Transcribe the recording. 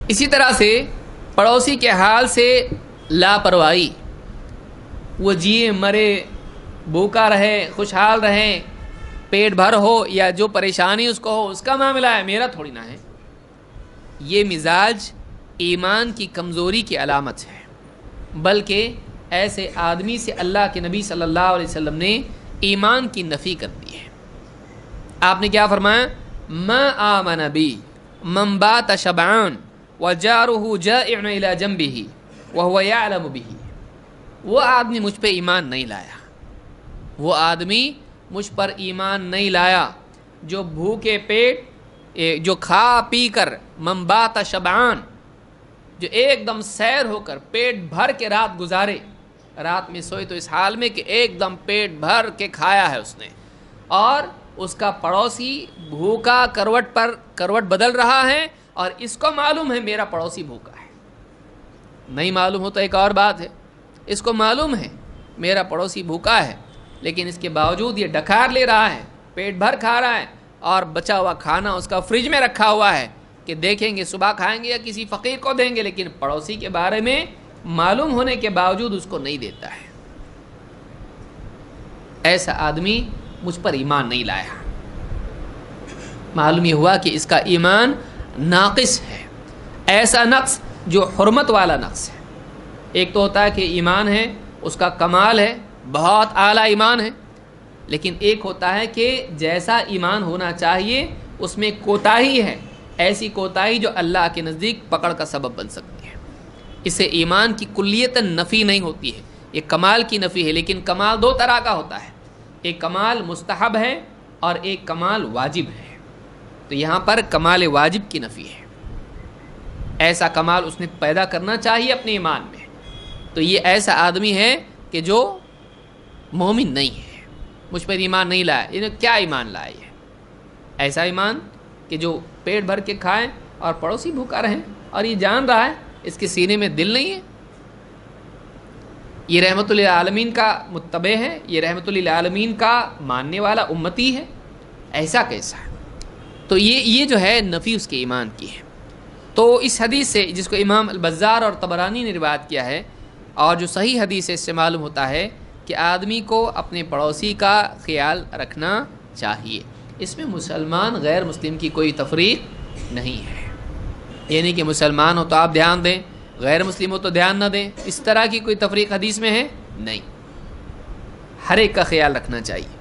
اسی طرح سے پڑوسی کے حال سے لاپرواہی، وہ جیے مرے، بھوکا رہے، خوشحال رہے، پیٹ بھر ہو یا جو پریشانی اس کو ہو، اس کا معاملہ ہے، میرا تھوڑی نہ ہے، یہ مزاج ایمان کی کمزوری کی علامت ہے۔ بلکہ ایسے آدمی سے اللہ کے نبی صلی اللہ علیہ وسلم نے ایمان کی نفی کر دی ہے۔ آپ نے کیا فرمایا؟ ما آمن بی من بات شبعان وجارہ جائع الی جنبہ وہو یعلم بہ، وہ آدمی مجھ پہ ایمان نہیں لایا، وہ آدمی مجھ پر ایمان نہیں لایا جو بھوکے پیٹ، جو کھا پی کر، من بات شبعان، جو ایک دم سیر ہو کر پیٹ بھر کے رات گزارے، رات میں سوئے تو اس حال میں کہ ایک دم پیٹ بھر کے کھایا ہے اس نے، اور اس کا پڑوسی بھوکا کروٹ بدل رہا ہے، اور اس کو معلوم ہے میرا پڑوسی بھوکا ہے۔ نہیں معلوم ہو تو ایک اور بات ہے، اس کو معلوم ہے میرا پڑوسی بھوکا ہے، لیکن اس کے باوجود یہ ڈکار لے رہا ہے، پیٹ بھر کھا رہا ہے، اور بچا ہوا کھانا اس کا فریج میں رکھا ہوا ہے کہ دیکھیں گے صبح کھائیں گے یا کسی فقیر کو دیں گے، لیکن پڑوسی کے بارے میں معلوم ہونے کے باوجود اس کو نہیں دیتا ہے۔ ایسا آدمی مجھ پر ایمان نہیں لایا، معلوم یہ ہوا کہ اس کا ایمان ناقص ہے، ایسا نقص جو حرمت والا نقص ہے۔ ایک تو ہوتا ہے کہ ایمان ہے، اس کا کمال ہے، بہت اعلیٰ ایمان ہے، لیکن ایک ہوتا ہے کہ جیسا ایمان ہونا چاہیے اس میں کوتاہی ہے، ایسی کوتاہی جو اللہ کے نزدیک پکڑ کا سبب بن سکتی ہے۔ اس سے ایمان کی کلیت نفی نہیں ہوتی ہے، یہ کمال کی نفی ہے، لیکن کمال دو طرح کا ہوتا ہے، ایک کمال مستحب ہے اور ایک کمال واجب ہے۔ تو یہاں پر کمال واجب کی نفی ہے، ایسا کمال اس نے پیدا کرنا چاہیے اپنے ایمان میں۔ تو یہ ایسا آدمی ہے کہ جو مومن نہیں ہے، مجھ پر ایمان نہیں لایا۔ انہیں کیا ایمان لایا ہے؟ ایسا ایمان کہ جو پیٹ بھر کے کھائیں اور پڑوسی بھوکا رہیں، اور یہ جان رہا ہے اس کے سینے میں دل نہیں ہے، یہ رحمت للعالمین کا متبع ہے، یہ رحمت للعالمین کا ماننے والا امتی ہے، ایسا کیسا ہے؟ تو یہ جو ہے نفی اس کے ایمان کی ہے۔ تو اس حدیث سے، جس کو امام البزار اور طبرانی نے روایت کیا ہے، اور جو صحیح حدیث ہے، اس سے معلوم ہوتا ہے کہ آدمی کو اپنے پڑوسی کا خیال رکھنا چاہیے۔ اس میں مسلمان غیر مسلم کی کوئی تفریق نہیں ہے، یعنی کہ مسلمان ہو تو آپ دھیان دیں، غیر مسلم ہو تو دھیان نہ دیں، اس طرح کی کوئی تفریق حدیث میں ہے نہیں، ہر ایک کا خیال رکھنا چاہیے۔